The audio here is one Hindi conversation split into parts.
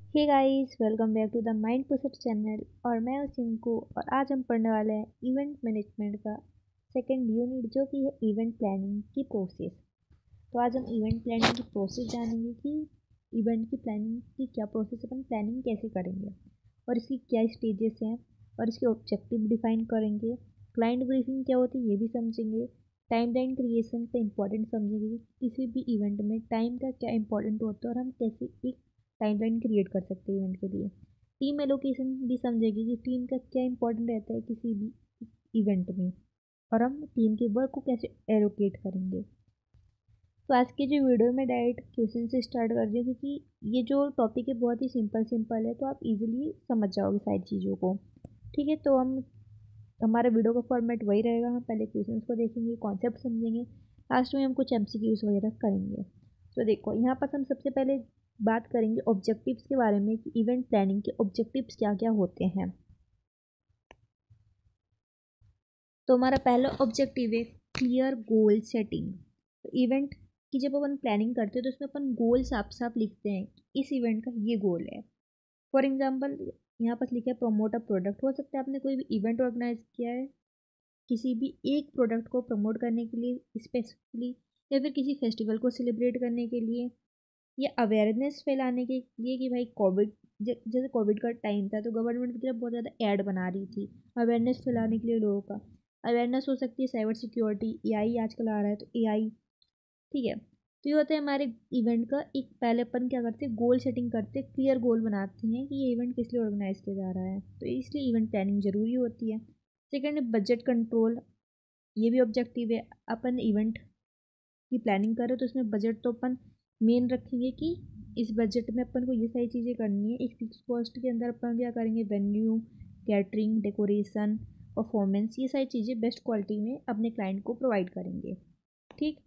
Hey guys, welcome back to the mind pushup channel. और मैं हूं सिंकू और आज हम पढ़ने वाले हैं इवेंट मैनेजमेंट का सेकंड यूनिट जो कि है इवेंट प्लानिंग की प्रोसेस। तो आज हम इवेंट प्लानिंग की प्रोसेस जानेंगे कि इवेंट की प्लानिंग की क्या प्रोसेस, अपन प्लानिंग कैसे करेंगे और इसकी क्या स्टेजेस हैं और इसके ऑब्जेक्टिव डिफाइन करेंगे। क्लाइंट ब्रीफिंग क्या होती है ये भी समझेंगे। टाइमलाइन क्रिएशन का इंपॉर्टेंट समझेंगे कि किसी भी इवेंट में टाइम का क्या इंपॉर्टेंट होता है और हम कैसे एक टाइमलाइन क्रिएट कर सकते हैं इवेंट के लिए। टीम एलोकेशन भी समझेगी कि टीम का क्या इंपॉर्टेंट रहता है किसी भी इवेंट में और हम टीम के वर्क को कैसे एलोकेट करेंगे। तो आज के जो वीडियो में डायरेक्ट क्वेश्चन से स्टार्ट कर दिया क्योंकि ये जो टॉपिक है बहुत ही सिंपल सिंपल है, तो आप इजीली समझ जाओगे सारी चीज़ों को। ठीक है, तो हम हमारा वीडियो का फॉर्मेट वही रहेगा। हम पहले क्वेश्चंस को देखेंगे, कॉन्सेप्ट समझेंगे, लास्ट में हम कुछ एमसीक्यूज वगैरह करेंगे। तो देखो यहाँ पर हम सबसे पहले बात करेंगे ऑब्जेक्टिव्स के बारे में कि इवेंट प्लानिंग के ऑब्जेक्टिव्स क्या क्या होते हैं। तो हमारा पहला ऑब्जेक्टिव है क्लियर गोल सेटिंग। तो इवेंट की जब अपन प्लानिंग करते हैं तो उसमें अपन गोल साफ साफ लिखते हैं कि इस इवेंट का ये गोल है। फॉर एग्जाम्पल यहाँ पर लिखा है प्रमोट अ प्रोडक्ट। हो सकता है आपने कोई भी इवेंट ऑर्गेनाइज किया है किसी भी एक प्रोडक्ट को प्रमोट करने के लिए स्पेसिफिकली, या फिर किसी फेस्टिवल को सेलिब्रेट करने के लिए, या अवेयरनेस फैलाने के लिए कि भाई कोविड जैसे कोविड का टाइम था तो गवर्नमेंट की तरफ बहुत ज़्यादा ऐड बना रही थी अवेयरनेस फैलाने के लिए लोगों का। अवेयरनेस हो सकती है साइबर सिक्योरिटी, एआई आजकल आ रहा है तो एआई। ठीक है, तो ये होता है हमारे इवेंट का एक पहले अपन क्या करते हैं गोल सेटिंग करते हैं, क्लियर गोल बनाते हैं कि ये इवेंट किस लिए ऑर्गेनाइज किया जा रहा है, तो इसलिए इवेंट प्लानिंग जरूरी होती है। सेकेंड है बजट कंट्रोल। ये भी ऑब्जेक्टिव है। अपन इवेंट की प्लानिंग करें तो उसमें बजट तो अपन मेन रखेंगे कि इस बजट में अपन को ये सारी चीज़ें करनी है। एक फिक्स कॉस्ट के अंदर अपन क्या करेंगे, वेन्यू, कैटरिंग, डेकोरेशन, परफॉर्मेंस, ये सारी चीज़ें बेस्ट क्वालिटी में अपने क्लाइंट को प्रोवाइड करेंगे। ठीक,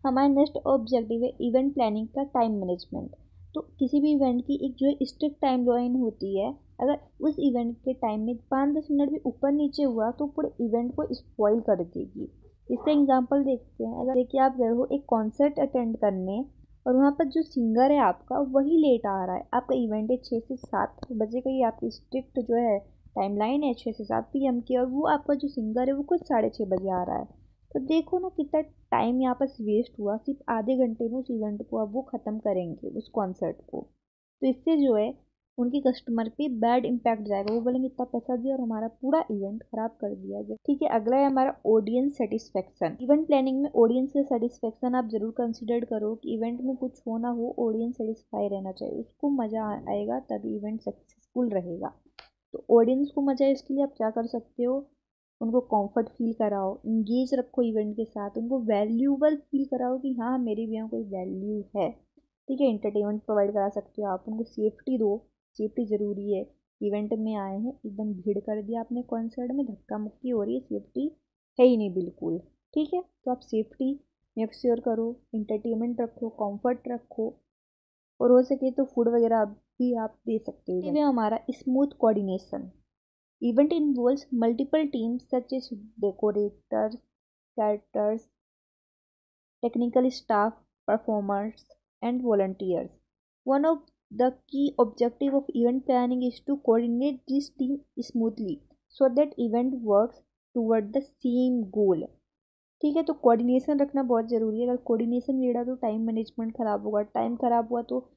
हमारा नेक्स्ट ऑब्जेक्टिव है इवेंट प्लानिंग का टाइम मैनेजमेंट। तो किसी भी इवेंट की एक जो है स्ट्रिक्ट टाइम लाइन होती है। अगर उस इवेंट के टाइम में 5-10 मिनट भी ऊपर नीचे हुआ तो पूरे इवेंट को स्पॉइल कर देगी। इसका एग्जांपल देखते हैं। अगर देखिए आप गए हो एक कॉन्सर्ट अटेंड करने और वहाँ पर जो सिंगर है आपका वही लेट आ रहा है। आपका इवेंट है 6 से 7 बजे का, ये आपकी स्ट्रिक्ट जो है टाइमलाइन है 6 से 7 PM की, और वो आपका जो सिंगर है वो कुछ 6:30 बजे आ रहा है। तो देखो ना कितना टाइम यहाँ पर वेस्ट हुआ। सिर्फ आधे घंटे में उस इवेंट को अब वो ख़त्म करेंगे उस कॉन्सर्ट को। तो इससे जो है उनके कस्टमर पे बैड इम्पैक्ट जाएगा। वो बोलेंगे इतना पैसा दिया और हमारा पूरा इवेंट खराब कर दिया जाए। ठीक है, अगला है हमारा ऑडियंस सेटिस्फेक्शन। इवेंट प्लानिंग में ऑडियंस का सेटिस्फेक्शन आप जरूर कंसिडर करो कि इवेंट में कुछ हो ना हो ऑडियंस सेटिस्फाई रहना चाहिए, उसको मज़ा आएगा तभी इवेंट सक्सेसफुल रहेगा। तो ऑडियंस को मज़ा है इसके लिए आप क्या कर सकते हो, उनको कंफर्ट फील कराओ, इंगेज रखो इवेंट के साथ, उनको वैल्यूबल फील कराओ कि हाँ मेरे भी यहाँ कोई वैल्यू है। ठीक है, एंटरटेनमेंट प्रोवाइड करा सकते हो आप, उनको सेफ्टी दो। सेफ्टी ज़रूरी है। इवेंट में आए हैं एकदम भीड़ कर दिया आपने कॉन्सर्ट में, धक्का मुक्की हो रही है, सेफ्टी है ही नहीं बिल्कुल। ठीक है, तो आप सेफ्टी मेक श्योर करो, एंटरटेनमेंट रखो, कंफर्ट रखो, और हो सके तो फूड वगैरह भी आप दे सकते हो। ये हमारा smooth coordination. Event involves multiple teams such as decorators, caterers, technical staff, performers, and volunteers. One of the key objectives of event planning is to coordinate this team smoothly so that event works toward the same goal. ठीक है, तो कोऑर्डिनेशन रखना बहुत ज़रूरी है। अगर कोऑर्डिनेशन बिगड़ा तो टाइम मैनेजमेंट ख़राब होगा, टाइम ख़राब हुआ तो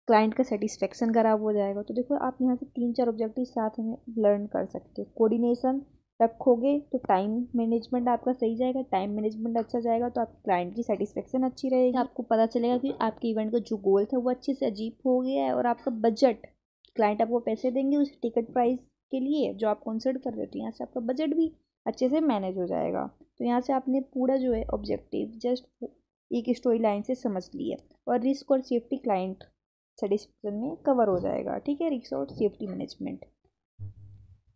क्लाइंट का सेटिस्फेक्शन ख़राब हो जाएगा। तो देखो आप यहाँ से 3-4 ऑब्जेक्टिव साथ में लर्न कर सकते हो। कोऑर्डिनेशन रखोगे तो टाइम मैनेजमेंट आपका सही जाएगा, टाइम मैनेजमेंट अच्छा जाएगा तो आपके क्लाइंट की सेटिस्फेक्शन अच्छी रहेगी। आपको पता चलेगा कि आपके इवेंट का जो गोल था वो अच्छे से अचीव हो गया है, और आपका बजट, क्लाइंट आपको पैसे देंगे उस टिकट प्राइस के लिए जो आप कॉन्सर्ट कर रहे हो, तो यहाँ से आपका बजट भी अच्छे से मैनेज हो जाएगा। तो यहाँ से आपने पूरा जो है ऑब्जेक्टिव जस्ट एक स्टोरी लाइन से समझ लिया, और रिस्क और सेफ्टी क्लाइंट सेटिस्फेक्शन में कवर हो जाएगा। ठीक है, रिस्क और सेफ्टी मैनेजमेंट।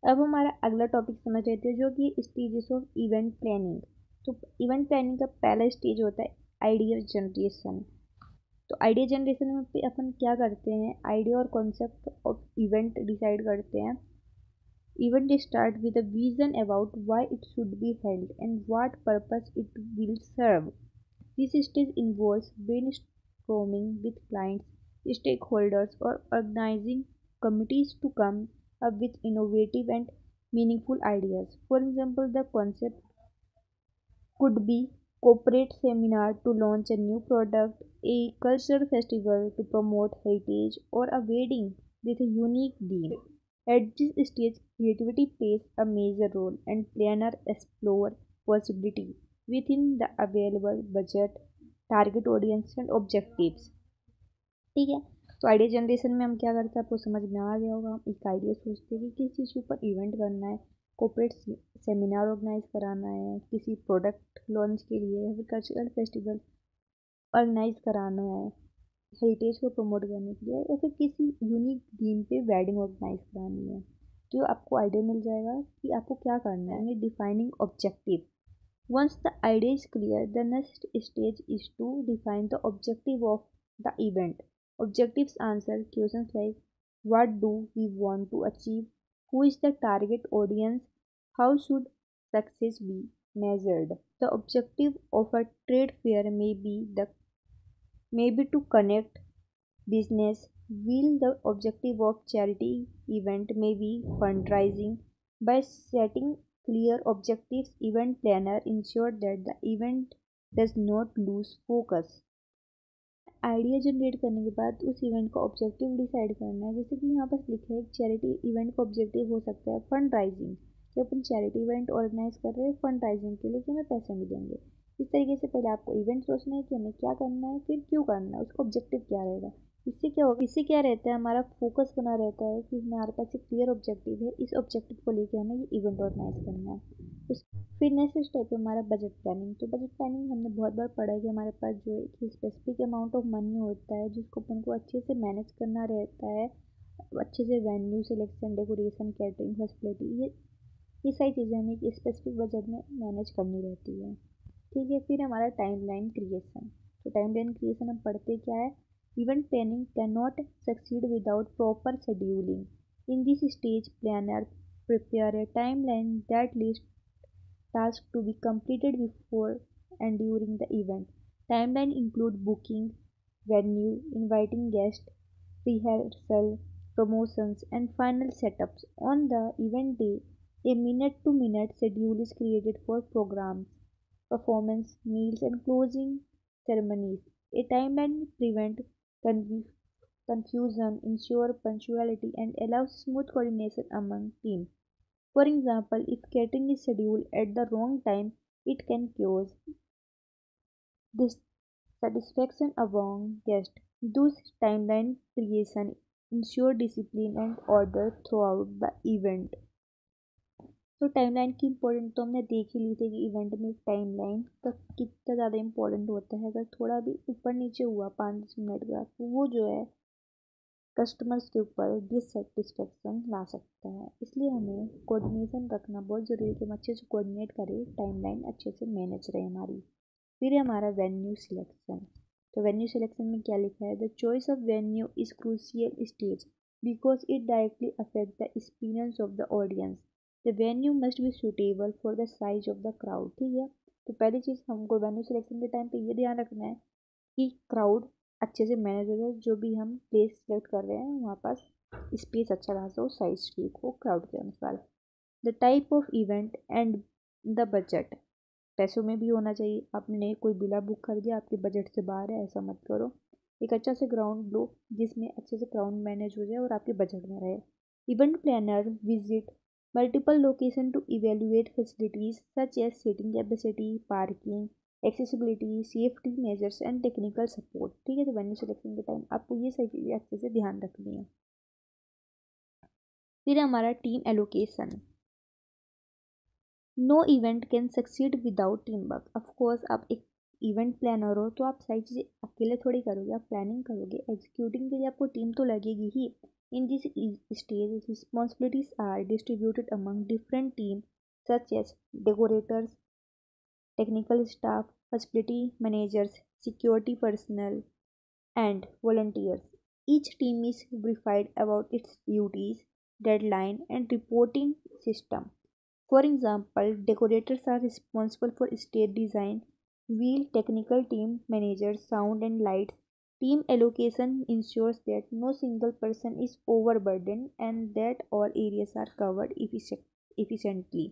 अब हमारा अगला टॉपिक समझ लेते हैं जो कि स्टेजेस ऑफ इवेंट प्लानिंग। तो इवेंट प्लानिंग का पहला स्टेज होता है आइडिया जनरेशन। तो आइडिया जनरेशन में पे अपन क्या करते हैं, आइडिया और कॉन्सेप्ट ऑफ इवेंट डिसाइड करते हैं। Event start with a vision about why it should be held and what purpose it will serve. This stage involves brainstorming with clients, stakeholders, or organizing committees to come up with innovative and meaningful ideas. For example, the concept could be corporate seminar to launch a new product, a cultural festival to promote heritage, or a wedding with a unique theme. At this stage, creativity plays a major role and planners explore possibilities within the available budget, target audience and objectives. ठीक है। तो आइडिया जनरेशन में हम क्या करते हैं, आपको समझ में आ गया होगा। हम एक आइडिया सोचते हैं कि किस चीज़ के ऊपर इवेंट करना है, कॉर्पोरेट सेमिनार ऑर्गेनाइज कराना है, किसी प्रोडक्ट लॉन्च के लिए, या फिर कल्चरल फेस्टिवल ऑर्गेनाइज कराना है हेरिटेज को प्रमोट करने के लिए, या फिर किसी यूनिक थीम पे वेडिंग ऑर्गेनाइज करानी है। तो आपको आइडिया मिल जाएगा कि आपको क्या करना है। Defining objective, once the idea is clear, the next stage is to define the objective of the event. Objectives answer questions like what do we want to achieve, who is the target audience, how should success be measured. The objective of a trade fair may be to connect business, while the objective of charity event may be fundraising. By setting clear objectives, event planner ensure that the event does not lose focus. Idea generate करने के बाद उस इवेंट का ऑब्जेक्टिव डिसाइड करना है। जैसे कि यहाँ पर लिखा है चैरिटी इवेंट का ऑब्जेक्टिव हो सकता है फंड राइजिंग, कि अपन चैरिटी इवेंट ऑर्गेनाइज कर रहे हैं फंड राइजिंग के लिए कि हमें पैसे मिलेंगे। इस तरीके से पहले आपको इवेंट सोचना है कि हमें क्या करना है, फिर क्यों करना है, उसका ऑब्जेक्टिव क्या रहेगा। इससे क्या होगा, इससे क्या रहता है, हमारा फोकस बना रहता है कि हमारे पास एक क्लियर ऑब्जेक्टिव है, इस ऑब्जेक्टिव को लेकर हमें ये इवेंट ऑर्गेनाइज करना है। फिर नेक्स्ट स्टेप है हमारा बजट प्लानिंग। तो बजट प्लानिंग हमने बहुत बार पढ़ा है कि हमारे पास जो एक स्पेसिफिक अमाउंट ऑफ मनी होता है जिसको अपन को अच्छे से मैनेज करना रहता है, अच्छे से venue selection, decoration, catering, hospitality, ये सारी चीज़ें हमें एक स्पेसिफिक बजट में मैनेज करनी रहती है। ठीक है। फिर हमारा टाइमलाइन क्रिएशन। तो टाइमलाइन क्रिएशन हम पढ़ते क्या है, event planning can not succeed without proper scheduling. In this stage planner prepare a timeline that lists tasks to be completed before and during the event. Timeline include booking, venue, inviting guests, rehearsal, promotions, and final setups. On the event day, a minute-to-minute schedule is created for programs, performance, meals, and closing ceremonies. A timeline prevents confusion, ensures punctuality, and allows smooth coordination among teams. For example, if catering is scheduled at the wrong time, it can cause dissatisfaction among guests. Thus, timeline creation ensure discipline and order throughout the event. तो टाइमलाइन की इम्पोर्टेंट तो हमने देख ही ली थी कि इवेंट में टाइमलाइन का कितना ज़्यादा इम्पोर्टेंट होता है। अगर थोड़ा भी ऊपर नीचे हुआ 5 मिनट का तो वो जो है कस्टमर्स के ऊपर डिससेटिस्फेक्शन ला सकता है। इसलिए हमें कोऑर्डिनेशन रखना बहुत ज़रूरी है कि हम अच्छे से कोऑर्डिनेट करें, टाइमलाइन अच्छे से मैनेज रहे हमारी। फिर है हमारा वेन्यू सिलेक्शन। तो वेन्यू सिलेक्शन में क्या लिखा है, the choice of venue is crucial stage because it directly affect the experience of the audience. The venue must be suitable for the size of the crowd. ठीक है। तो पहली चीज़ हमको वेन्यू सिलेक्शन के टाइम पे ये ध्यान रखना है कि क्राउड अच्छे से मैनेज हो जाए। जो भी हम प्लेस सेलेक्ट कर रहे हैं वहाँ पास स्पेस अच्छा खासा हो, साइज ठीक हो क्राउड के अनुसार। The type of event and the budget, पैसों में भी होना चाहिए। आपने कोई बिला बुक कर दिया, आपके बजट से बाहर है, ऐसा मत करो। एक अच्छा से ग्राउंड लो जिसमें अच्छे से क्राउड मैनेज हो जाए और आपके बजट में रहे। Event planner visit multiple location to evaluate facilities such as seating capacity, parking, accessibility, safety measures and technical support. ठीक है। तो वेन्यू सिलेक्शन के टाइम आपको ये सही चीज़ें अच्छे से ध्यान रखनी है। फिर हमारा team allocation. No event can succeed without team work. Of course आप एक इवेंट प्लानर हो तो आप सारी चीज़ें अकेले थोड़ी करोगे, आप प्लानिंग करोगे, एग्जीक्यूटिंग के लिए आपको टीम तो लगेगी ही। In this stage responsibilities are distributed among different team such as decorators, technical staff, hospitality managers, security personnel, and volunteers. Each team is briefed about its duties, deadline, and reporting system. For example, decorators are responsible for stage design, while technical team managers sound and lights, Team allocation ensures that no single person is overburdened and that all areas are covered efficiently.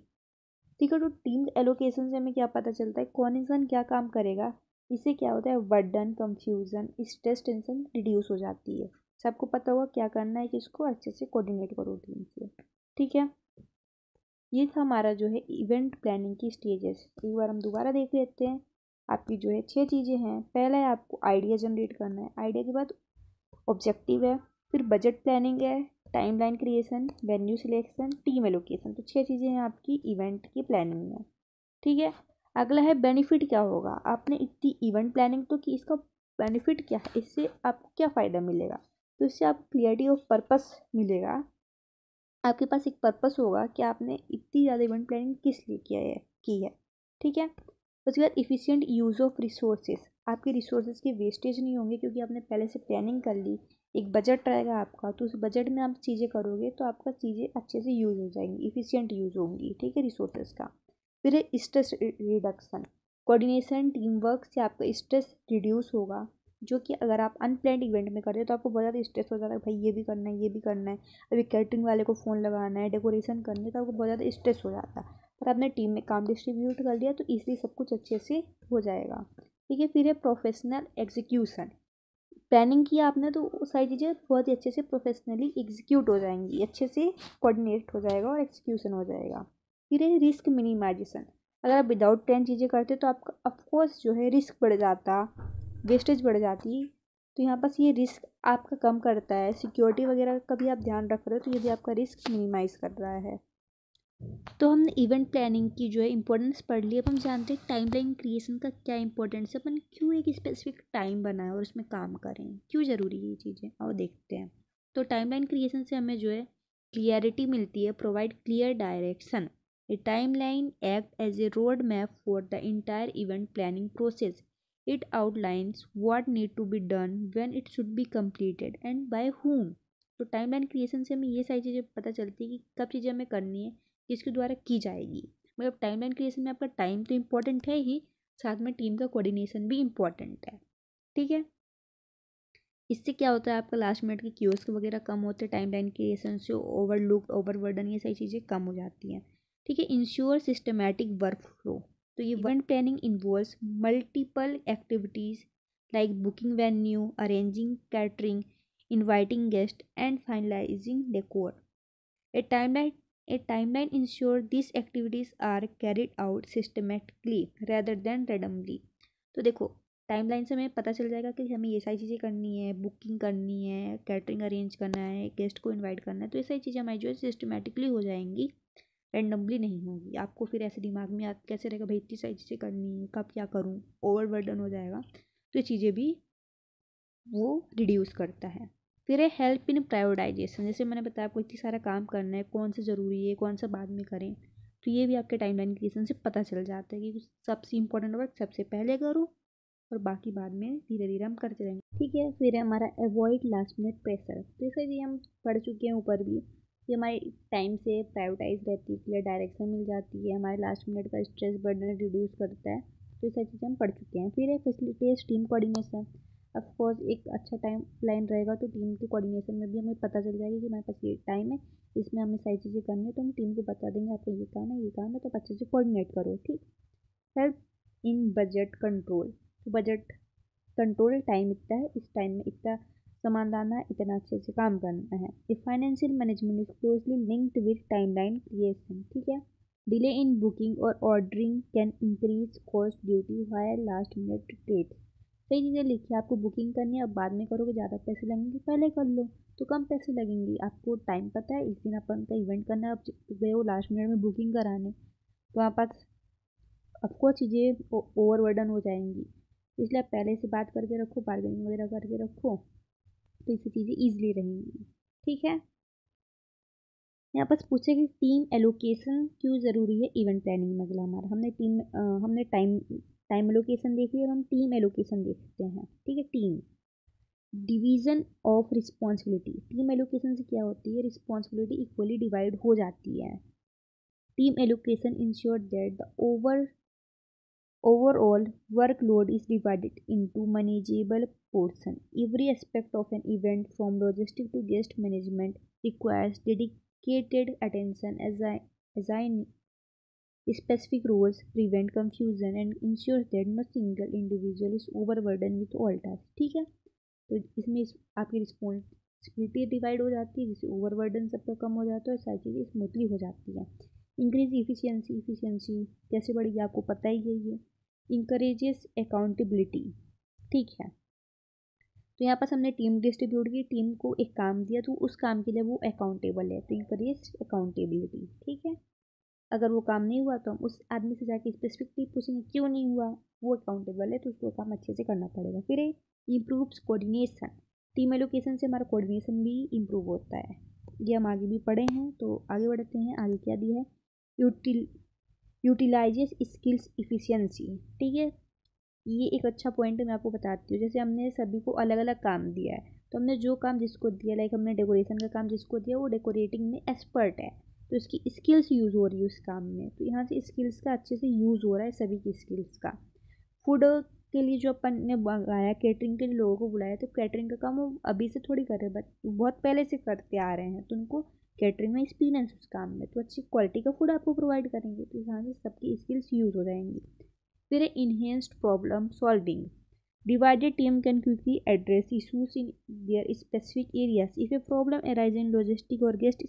ठीक है, तो टीम एलोकेशन से हमें क्या पता चलता है कौन इंसान क्या काम करेगा। इससे क्या होता है, burden, confusion, stress, tension reduce हो जाती है। सबको पता होगा क्या करना है, किसको अच्छे से कोऑर्डिनेट करो टीम से। ठीक है, ये था हमारा जो है इवेंट प्लानिंग की स्टेजेस। एक बार हम दोबारा देख लेते हैं। आपकी जो है 6 चीज़ें हैं। पहला है आपको आइडिया जनरेट करना है, आइडिया के बाद ऑब्जेक्टिव है, फिर बजट प्लानिंग है, timeline creation, venue selection, team allocation. तो 6 चीज़ें हैं आपकी इवेंट की प्लानिंग में। ठीक है, अगला है बेनिफिट क्या होगा। आपने इतनी इवेंट प्लानिंग तो की, इसका बेनिफिट क्या है, इससे आपको क्या फ़ायदा मिलेगा। तो इससे आपको क्लियरिटी ऑफ पर्पस मिलेगा। आपके पास एक पर्पस होगा कि आपने इतनी ज़्यादा इवेंट प्लानिंग किस लिए किया है की है। ठीक है, उसके बाद इफ़िशिएंट यूज़ ऑफ रिसोर्सेज। आपके रिसोर्सेज के वेस्टेज नहीं होंगे क्योंकि आपने पहले से प्लानिंग कर ली। एक बजट रहेगा आपका, तो उस बजट में आप चीज़ें करोगे तो आपका चीज़ें अच्छे से यूज़ हो जाएंगी, इफ़िशिएंट यूज़ होंगी। ठीक है, रिसोर्सेज का। फिर है stress reduction. Coordination, team work से आपका स्ट्रेस रिड्यूस होगा। जो कि अगर आप अनप्लान्ड इवेंट में कर रहे हो तो आपको बहुत ज़्यादा स्ट्रेस हो जाता है, भाई ये भी करना है, ये भी करना है, अभी कैटरिंग वाले को फ़ोन लगाना है, डेकोरेशन करनी है, तो आपको बहुत ज़्यादा स्ट्रेस हो जाता है। पर आपने टीम में काम डिस्ट्रीब्यूट कर दिया तो इसलिए सब कुछ अच्छे से हो जाएगा। ठीक है, फिर है प्रोफेशनल एग्जीक्यूशन। प्लानिंग किया आपने तो वो सारी चीज़ें बहुत ही अच्छे से प्रोफेशनली एग्जीक्यूट हो जाएंगी, अच्छे से कोऑर्डिनेट हो जाएगा और एग्जीक्यूशन हो जाएगा। फिर है रिस्क मिनिमाइजेशन। अगर आप विदाउट प्लान चीज़ें करते तो आपका ऑफकोर्स जो है रिस्क बढ़ जाता, वेस्टेज बढ़ जाती। तो यहाँ पास ये रिस्क आपका कम करता है। सिक्योरिटी वगैरह का भी आप ध्यान रख रहे हो तो ये भी आपका रिस्क मिनिमाइज कर रहा है। तो हमने इवेंट प्लानिंग की जो है इंपॉर्टेंस पढ़ ली। अब हम जानते हैं टाइमलाइन क्रिएशन का क्या इंपॉर्टेंस है, अपन क्यों एक स्पेसिफिक टाइम बनाएं और उसमें काम करें, क्यों ज़रूरी है ये चीज़ें, और देखते हैं। तो टाइमलाइन क्रिएशन से हमें जो है क्लियरिटी मिलती है, provide clear direction. A timeline act as a road map for the entire event planning process. It outlines what need to be done, when it should be completed and by whom। तो टाइमलाइन क्रिएशन से हमें ये सारी चीज़ें पता चलती है कि कब चीज़ें हमें करनी है, किसके द्वारा की जाएगी। मतलब टाइमलाइन क्रिएशन में आपका टाइम तो इम्पोर्टेंट है ही, साथ में टीम का कोऑर्डिनेशन भी इम्पोर्टेंट है। ठीक है, इससे क्या होता है, आपका लास्ट मिनट के क्यूज़ वगैरह कम होते हैं, टाइमलाइन क्रिएशन से ओवरलुक, ओवरबर्डन, ये सारी चीज़ें कम हो जाती हैं। ठीक है, इंश्योर सिस्टमैटिक वर्क फ्लो। तो ये event planning involves multiple activities like booking venue, arranging catering, inviting guests, and finalizing decor. A timeline a timeline ensures these activities are carried out systematically rather than randomly. तो देखो, टाइमलाइन से हमें पता चल जाएगा कि हमें ये सारी चीज़ें करनी है, बुकिंग करनी है, कैटरिंग अरेंज करना है, गेस्ट को इनवाइट करना है, तो ये सारी चीज़ें हमारी जो है सिस्टमेटिकली हो जाएंगी, रेंडमली नहीं होगी। आपको फिर ऐसे दिमाग में याद कैसे रहेगा, भाई इतनी सारी चीज़ें करनी है, कब क्या करूँ, ओवरबर्डन हो जाएगा। तो ये चीज़ें भी वो रिड्यूस करता है। फिर है हेल्प इन प्रायोरिटाइजेशन। जैसे मैंने बताया आपको इतनी सारा काम करना है, कौन सा ज़रूरी है, कौन सा बाद में करें, तो ये भी आपके टाइमलाइन क्रिएशन से पता चल जाता है कि सबसे इंपॉर्टेंट वर्क सबसे पहले करो और बाकी बाद में धीरे धीरे हम करते रहेंगे। ठीक है, फिर है हमारा अवॉइड लास्ट मिनट प्रेशर। तो इसे भी हम पढ़ चुके हैं ऊपर भी कि हमारी टाइम से प्रायोरिटाइज रहती है, क्लियर डायरेक्शन मिल जाती है, हमारे लास्ट मिनट का स्ट्रेस बर्डन रिड्यूस करता है। तो ये सारी चीज़ें हम पढ़ चुके हैं। फिर है फैसिलिटेट टीम कोऑर्डिनेशन। ऑफकोर्स एक अच्छा टाइम लाइन रहेगा तो टीम के कोऑर्डिनेशन में भी हमें पता चल जाएगा कि हमारे पास ये टाइम है, इसमें हमें सारी चीज़ें करनी है, तो हम टीम को बता देंगे आपका ये काम है, ये काम है, तो आप अच्छे से कोऑर्डिनेट करो। ठीक, हेल्प इन बजट कंट्रोल। तो बजट कंट्रोल, टाइम इतना है, इस टाइम में इतना सामान लाना है, इतना अच्छे से काम करना है। ये financial management is closely linked with timeline creation. ठीक है, डिले इन बुकिंग और ordering can increase cost due to higher last minute date. कई चीज़ें लिखी है, आपको बुकिंग करनी है, अब बाद में करोगे ज़्यादा पैसे लगेंगे, पहले कर लो तो कम पैसे लगेंगे। आपको टाइम पता है, इस दिन अपन का इवेंट करना है, अब गए हो लास्ट मिनट में बुकिंग कराने, तो वहाँ पास आपको चीज़ें ओवरबर्डन हो जाएंगी। इसलिए आप पहले से बात करके रखो, बार्गेनिंग वगैरह करके रखो, तो इससे चीज़ें ईजिली रहेंगी। ठीक है, यहाँ पास पूछे कि टीम एलोकेशन क्यों ज़रूरी है इवेंट प्लानिंग में। अगला हमारा हमने टाइम टाइम एलोकेशन देख लिया, हम टीम एलोकेशन देखते हैं। ठीक है, team division of responsibility. Team allocation से क्या होती है, रिस्पॉन्सिबिलिटी इक्वली डिवाइड हो जाती है। Team allocation ensure that the overall workload is divided into manageable portion. Every aspect of an event, from logistic to guest management, requires dedicated attention. Assign specific roles, prevent confusion, and ensure that no single individual is overburdened with all tasks. ठीक है, तो इसमें आपकी रिस्पॉन्सिबिलिटी डिवाइड हो जाती है, जिससे ओवरबर्डन सबका कम हो जाता है और सारी चीज़ें स्मूथली हो जाती है. इंक्रीज इफिशियंसी कैसे बढ़ेगी आपको पता ही है ये. Encourages accountability. ठीक है, तो यहाँ पास हमने टीम डिस्ट्रीब्यूट की, टीम को एक काम दिया तो उस काम के लिए वो अकाउंटेबल है, तो इंकरेज अकाउंटेबिलिटी. ठीक है, अगर वो काम नहीं हुआ तो हम उस आदमी से जाके स्पेसिफिकली पूछेंगे क्यों नहीं हुआ, वो अकाउंटेबल है तो उसको काम अच्छे से करना पड़ेगा. फिर इम्प्रूव्स कोऑर्डिनेशन. टीम एलोकेशन से हमारा कोऑर्डिनेशन भी इम्प्रूव होता है. ये हम आगे भी पढ़े हैं, तो आगे बढ़ते हैं. आगे क्या दिया है, यूटिलाइजेस स्किल्स इफिशियंसी. ठीक है, ये एक अच्छा पॉइंट है, मैं आपको बताती हूँ. जैसे हमने सभी को अलग अलग काम दिया है, तो हमने जो काम जिसको दिया, लाइक हमने डेकोरेशन का काम जिसको दिया वो डेकोरेटिंग में एक्सपर्ट है, तो इसकी स्किल्स यूज़ हो रही है उस काम में, तो यहाँ से स्किल्स का अच्छे से यूज़ हो रहा है, सभी की स्किल्स का. फूड के लिए जो अपन ने मंगाया, कैटरिंग के लिए लोगों को बुलाया, तो कैटरिंग का काम वो अभी से थोड़ी कर रहे हैं, बट बहुत पहले से करते आ रहे हैं, तो उनको कैटरिंग में एक्सपीरियंस उस काम में, तो अच्छी क्वालिटी का फूड आपको प्रोवाइड करेंगे, तो यहाँ से सबकी स्किल्स यूज़ हो जाएंगी. फिर enhanced problem solving. Divided team can quickly address issues in their specific areas. If a problem arises in logistic or guest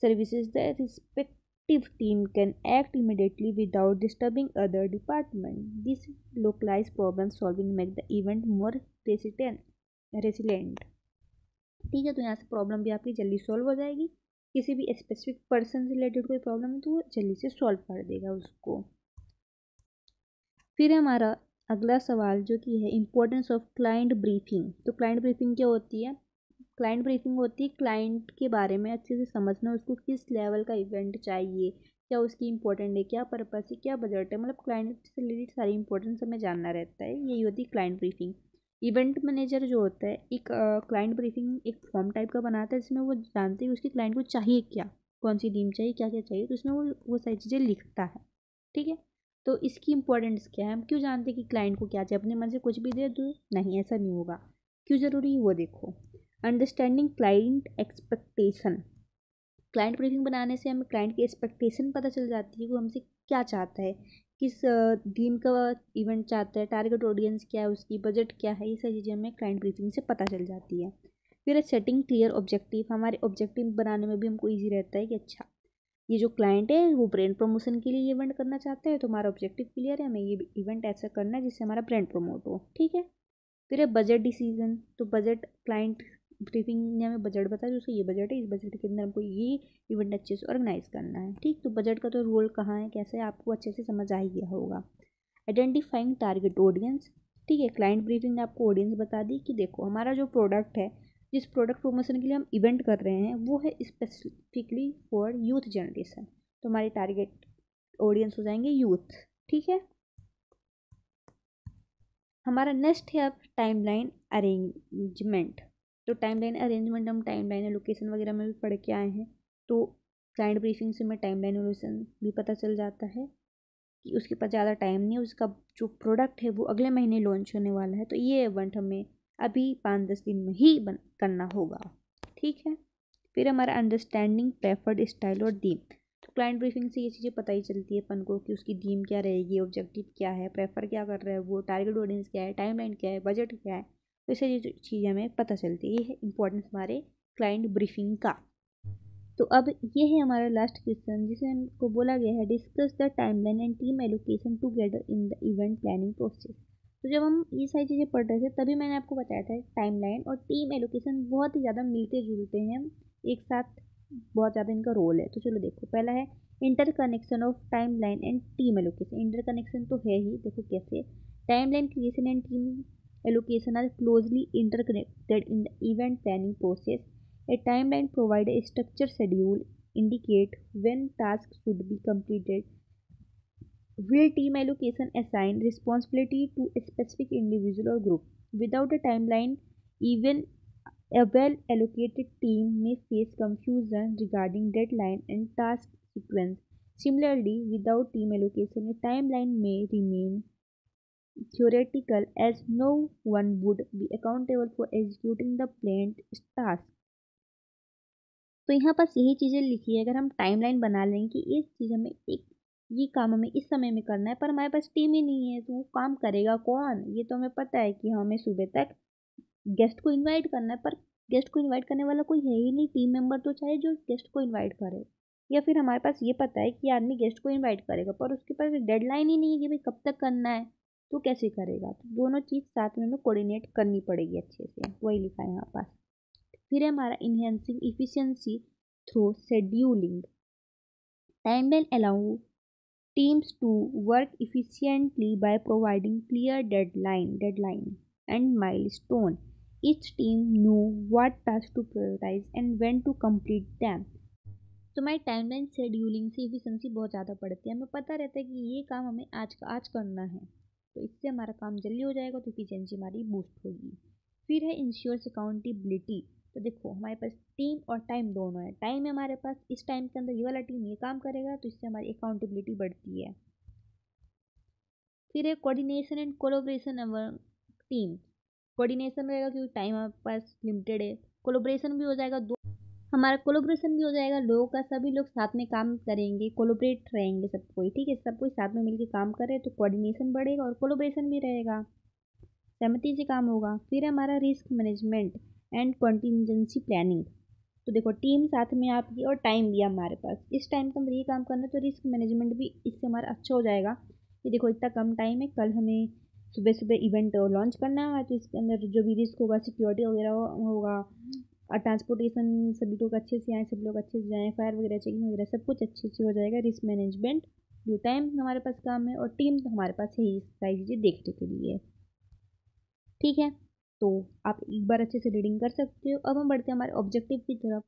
services, the respective team can act immediately without disturbing other departments. This localized problem solving makes the event more resilient. ठीक है, तो यहाँ से प्रॉब्लम भी आपकी जल्दी सॉल्व हो जाएगी. किसी भी स्पेसिफिक पर्सन से रिलेटेड कोई प्रॉब्लम है तो वो जल्दी से सॉल्व कर देगा उसको. फिर हमारा अगला सवाल जो कि है इम्पोर्टेंस ऑफ क्लाइंट ब्रीफिंग. तो क्लाइंट ब्रीफिंग क्या होती है? क्लाइंट ब्रीफिंग होती है क्लाइंट के बारे में अच्छे से समझना, उसको किस लेवल का इवेंट चाहिए, क्या उसकी इंपॉर्टेंट है, क्या पर्पस है, क्या बजट है, मतलब क्लाइंट से रिलेटेड सारी इंपॉर्टेंस हमें जानना रहता है. यही होती है क्लाइंट ब्रीफिंग. इवेंट मैनेजर जो होता है एक क्लाइंट ब्रीफिंग एक फॉर्म टाइप का बनाता है, जिसमें वो जानते हैं उसके क्लाइंट को चाहिए क्या, कौन सी थीम चाहिए, क्या क्या चाहिए, तो उसमें वो सारी चीज़ें लिखता है. ठीक है, तो इसकी इंपॉर्टेंस क्या है, हम क्यों जानते हैं कि क्लाइंट को क्या चाहिए, अपने मन से कुछ भी दे दो नहीं, ऐसा नहीं होगा. क्यों ज़रूरी है वो देखो. Understanding client expectation. Client briefing बनाने से हमें क्लाइंट की एक्सपेक्टेशन पता चल जाती है कि वो हमसे क्या चाहता है, किस थीम का इवेंट चाहता है, टारगेट ऑडियंस क्या है उसकी, बजट क्या है, ये सारी चीज़ें हमें क्लाइंट ब्रीफिंग से पता चल जाती है. फिर सेटिंग क्लियर ऑब्जेक्टिव. हमारे ऑब्जेक्टिव बनाने में भी हमको ईजी रहता है कि अच्छा ये जो क्लाइंट है वो ब्रांड प्रमोशन के लिए इवेंट करना चाहता है, तो हमारा ऑब्जेक्टिव क्लियर है, हमें ये इवेंट ऐसा करना है जिससे हमारा ब्रांड प्रमोट हो. ठीक है, फिर है बजट डिसीजन. तो बजट क्लाइंट ब्रीफिंग ने हमें बजट बताया, उसका ये बजट है, इस बजट के अंदर हमको ये इवेंट अच्छे से ऑर्गेनाइज करना है. ठीक, तो बजट का तो रोल कहाँ है कैसे है आपको अच्छे से समझ आ ही गया होगा. Identifying target audience. ठीक है, क्लाइंट ब्रीफिंग ने आपको ऑडियंस बता दी कि देखो हमारा जो प्रोडक्ट है, जिस प्रोडक्ट प्रमोशन के लिए हम इवेंट कर रहे हैं वो है स्पेसिफिकली फॉर यूथ जनरेशन, तो हमारे टारगेट ऑडियंस हो जाएंगे यूथ. ठीक है, हमारा नेक्स्ट है अब टाइमलाइन अरेंजमेंट. तो टाइमलाइन अरेंजमेंट हम टाइमलाइन एलोकेशन वगैरह में भी पढ़ के आए हैं, तो क्लाइंट ब्रीफिंग से हमें टाइमलाइन एलोकेशन भी पता चल जाता है कि उसके पास ज़्यादा टाइम नहीं है, उसका जो प्रोडक्ट है वो अगले महीने लॉन्च होने वाला है, तो ये इवेंट हमें अभी 5-10 दिन में ही करना होगा. ठीक है, फिर हमारा अंडरस्टैंडिंग प्रेफर्ड स्टाइल और थीम. तो क्लाइंट ब्रीफिंग से ये चीज़ें पता ही चलती है अपन को कि उसकी थीम क्या रहेगी, ऑब्जेक्टिव क्या है, प्रेफर क्या कर रहा है वो, टारगेट ऑडियंस क्या है, टाइमलाइन क्या है, बजट क्या है, तो इससे ये चीज़ें हमें पता चलती है. ये है इंपॉर्टेंस हमारे क्लाइंट ब्रीफिंग का. तो अब ये है हमारा लास्ट क्वेश्चन, जिसे हमको बोला गया है discuss the timeline and team allocation together in the event planning process. तो जब हम ये सारी चीज़ें पढ़ रहे थे तभी मैंने आपको बताया था टाइमलाइन और टीम एलोकेशन बहुत ही ज़्यादा मिलते जुलते हैं एक साथ, बहुत ज़्यादा इनका रोल है. तो चलो देखो, पहला है interconnection of timeline and team allocation. Interconnection तो है ही, देखो कैसे. Timeline creation and team allocation are closely interconnected in the event planning process. A timeline provides a structured schedule, indicate when tasks should be completed. Will team allocation assign responsibility to a specific individual or group? Without a timeline, even a well-allocated team may face confusion regarding deadline and task sequence. Similarly, without team allocation, a timeline may remain theoretical as no one would be accountable for executing the planned task. तो यहाँ पास यही चीज़ें लिखी है। अगर हम टाइमलाइन बना लेंगे कि इस चीज़ हमें एक ये काम हमें इस समय में करना है, पर हमारे पास टीम ही नहीं है, तो वो काम करेगा कौन? ये तो हमें पता है कि हमें सुबह तक गेस्ट को इनवाइट करना है, पर गेस्ट को इनवाइट करने वाला कोई है ही नहीं। टीम मेंबर तो चाहिए जो गेस्ट को इनवाइट करे। या फिर हमारे पास ये पता है कि आदमी गेस्ट को इनवाइट करेगा, पर उसके पास डेडलाइन ही नहीं है कि भाई कब तक करना है, तो कैसे करेगा? तो दोनों चीज़ साथ में हमें कोऑर्डिनेट करनी पड़ेगी अच्छे से, वही लिखा है यहाँ पास। फिर है हमारा enhancing efficiency through scheduling. Timeline allow teams to work efficiently by providing clear deadline and milestone. Each team know what tasks to prioritize and when to complete them. तो हमारी टाइमलाइन शेड्यूलिंग से इफिशिएंसी बहुत ज़्यादा बढ़ती है। हमें पता रहता है कि ये काम हमें आज करना है, तो इससे हमारा काम जल्दी हो जाएगा, तो इफिशिएंसी हमारी बूस्ट होगी। फिर है इंश्योर्स अकाउंटेबिलिटी। तो देखो हमारे पास टीम और टाइम दोनों है। टाइम है हमारे पास, इस टाइम के अंदर ये वाला टीम ये काम करेगा, तो इससे हमारी अकाउंटेबिलिटी बढ़ती है। फिर है coordination and collaboration among team. Coordination रहेगा क्योंकि टाइम हमारे पास लिमिटेड है, कोलैबोरेशन भी हो जाएगा, दो हमारा कोलैबोरेशन भी हो जाएगा, लोगों का सभी लोग साथ में काम करेंगे, कोलैबोरेट रहेंगे सब कोई, ठीक है, सब कोई साथ में मिलकर काम करे तो कोऑर्डिनेशन बढ़ेगा और कोलैबोरेशन भी रहेगा, सहमति से काम होगा। फिर हमारा risk management and contingency planning. तो देखो टीम साथ में आपकी और टाइम भी है हमारे पास, इस टाइम के अंदर ये काम करना है, तो रिस्क मैनेजमेंट भी इससे हमारा अच्छा हो जाएगा कि देखो इतना कम टाइम है, कल हमें सुबह सुबह इवेंट लॉन्च करना है, तो इसके अंदर जो भी रिस्क होगा, सिक्योरिटी वगैरह होगा, और ट्रांसपोर्टेशन सभी लोग अच्छे से आए, सब लोग अच्छे से जाएँ, फायर वगैरह चेकिंग वगैरह सब कुछ अच्छे से हो जाएगा। रिस्क मैनेजमेंट जो टाइम हमारे पास काम है, और टीम तो हमारे पास है ही सारी चीज़ें देखने के लिए, ठीक है। तो आप एक बार अच्छे से रीडिंग कर सकते हो। अब हम बढ़ते हैं हमारे ऑब्जेक्टिव की तरफ।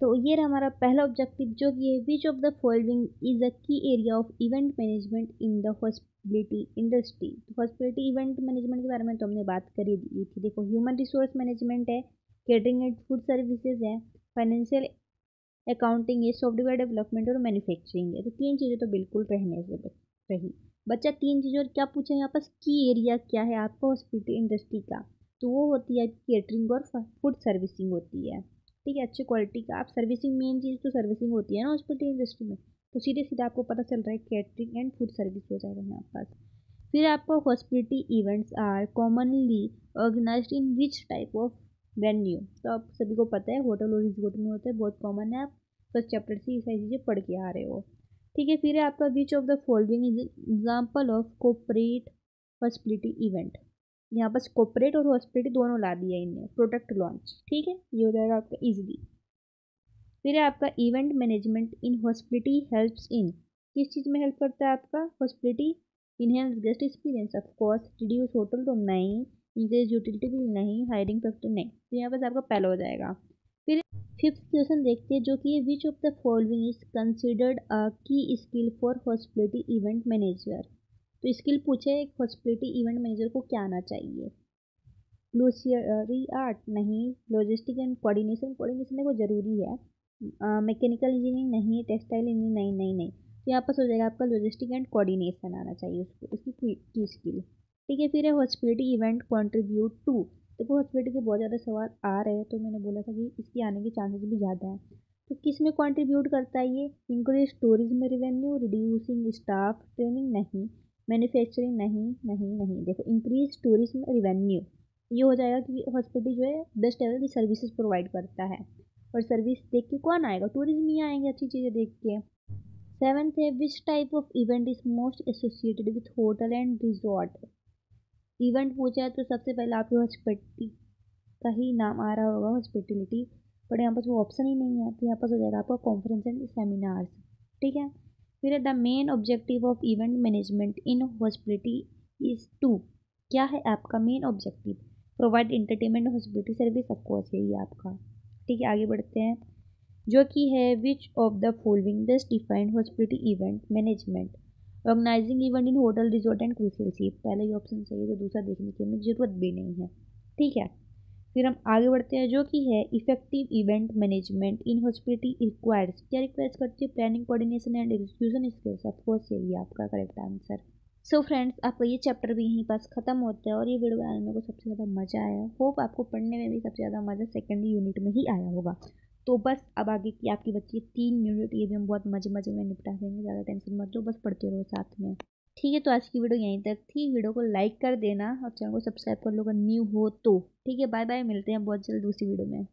तो ये रहा हमारा पहला ऑब्जेक्टिव जो कि है which of the following is a key area of event management in the hospitality industry. तो हॉस्पिटलिटी इवेंट मैनेजमेंट के बारे में तो हमने बात करी दी थी। देखो ह्यूमन रिसोर्स मैनेजमेंट है, केटरिंग एंड फूड सर्विसेज है, फाइनेंशियल अकाउंटिंग है, सॉफ्टवेयर डेवलपमेंट और मैन्युफैक्चरिंग है। तो तीन चीज़ें तो बिल्कुल रहने से रही। बच्चा तीन चीज़ और क्या पूछा है यहाँ पास, की एरिया क्या है आपका हॉस्पिटल इंडस्ट्री का, तो वो होती है केटरिंग और फूड सर्विसिंग होती है, ठीक है, अच्छी क्वालिटी का। आप सर्विसिंग, मेन चीज़ तो सर्विसिंग होती है ना हॉस्पिटल इंडस्ट्री में, तो सीधे सीधे आपको पता चल रहा है केटरिंग एंड फूड सर्विस हो जाएगा यहाँ पास। फिर आपका hospitality events are commonly organised in which type of venue. तो आप सभी को पता है होटल और रिजोर्ट में होता है, बहुत कॉमन है, आप फर्स्ट चैप्टर से ये सारी चीज़ें पढ़ के आ रहे हो, ठीक है। फिर है आपका विच of the following is example of cooperate hospitality event. यहाँ पर कोऑपरेट और हॉस्पिटलिटी दोनों ला दिया इनने, प्रोडक्ट लॉन्च, ठीक है, ये हो जाएगा आपका इजीली। फिर है आपका event management in hospitality helps in, किस चीज़ में हेल्प करता है आपका hospitality, enhance guest experience, of course, reduce hotel room नहीं, इंक्रीज यूटिलिटी बिल नहीं, हायरिंग फैक्टर नहीं, तो यहाँ पर आपका पहला हो जाएगा। फिर फिफ्थ क्वेश्चन देखते हैं जो कि which of the following is considered a key skill for hospitality event manager. तो स्किल पूछे एक हॉस्पिटलिटी इवेंट मैनेजर को क्या आना चाहिए, ग्लोसरी आर्ट नहीं, लॉजिस्टिक एंड कोऑर्डिनेशन, कोऑर्डिनेशन देखो जरूरी है, मैकेनिकल इंजीनियरिंग नहीं, टेक्सटाइल इंजीनियरिंग नहीं नहीं नहीं, तो यहाँ पर हो जाएगा आपका लॉजिस्टिक एंड कोऑर्डिनेशन आना चाहिए उसको, उसकी की स्किल, ठीक है। फिर है हॉस्पिटलिटी इवेंट कंट्रीब्यूट टू। देखो हॉस्पिटलिटी के बहुत ज़्यादा सवाल आ रहे हैं, तो मैंने बोला था कि इसके आने के चांसेस भी ज़्यादा हैं। तो किस में कंट्रीब्यूट करता है ये, increase tourism revenue, reducing staff training नहीं, मैन्युफैक्चरिंग नहीं नहीं नहीं, देखो इंक्रीज टूरिज्म रेवेन्यू ये हो जाएगा क्योंकि हॉस्पिटल जो है बेस्ट लेवल की सर्विसेज प्रोवाइड करता है, और सर्विस देख के कौन आएगा, टूरिज्म ही आएंगे अच्छी चीज़ें देख के। सेवेंथ है विच type of event is most associated with hotel and resort. Event पूछा है तो सबसे पहले आपकी हॉस्पिटलिटी का ही नाम आ रहा होगा, हॉस्पिटलिटी, बट यहाँ पास वो ऑप्शन ही नहीं है, तो यहाँ पास हो जाएगा आपका कॉन्फ्रेंस एंड सेमिनार्स, ठीक है। फिर the main objective of event management in hospitality is to, क्या है आपका main objective, provide entertainment hospitality service, of course यही है आपका, ठीक है। आगे बढ़ते हैं जो कि है which of the following best defined hospitality event management, organising event in hotel resort and cruise ship, पहले ही ऑप्शन सही है तो दूसरा देखने की हमें जरूरत भी नहीं है, ठीक है। फिर हम आगे बढ़ते हैं जो कि है effective event management in hospitality requires, क्या रिक्वायर्स करती है, planning, coordination and execution skills, of course यही है आपका करेक्ट आंसर। सो फ्रेंड्स, आपका ये चैप्टर भी यहीं पास ख़त्म होता है और ये वीडियो बनाने में मेरे को सबसे ज़्यादा मज़ा आया। होप आपको पढ़ने में भी सबसे ज़्यादा मज़ा सेकेंड यूनिट में ही आया होगा। तो बस अब आगे की आपकी बच्ची 3 यूनिट, ये भी हम बहुत मज़े मज़े में निपटा देंगे, ज़्यादा टेंशन मत लो, बस पढ़ते रहो साथ में। ठीक है, तो आज की वीडियो यहीं तक थी। वीडियो को लाइक कर देना और चैनल को सब्सक्राइब कर लो अगर न्यू हो तो। ठीक है, बाय बाय, मिलते हैं बहुत जल्द दूसरी वीडियो में।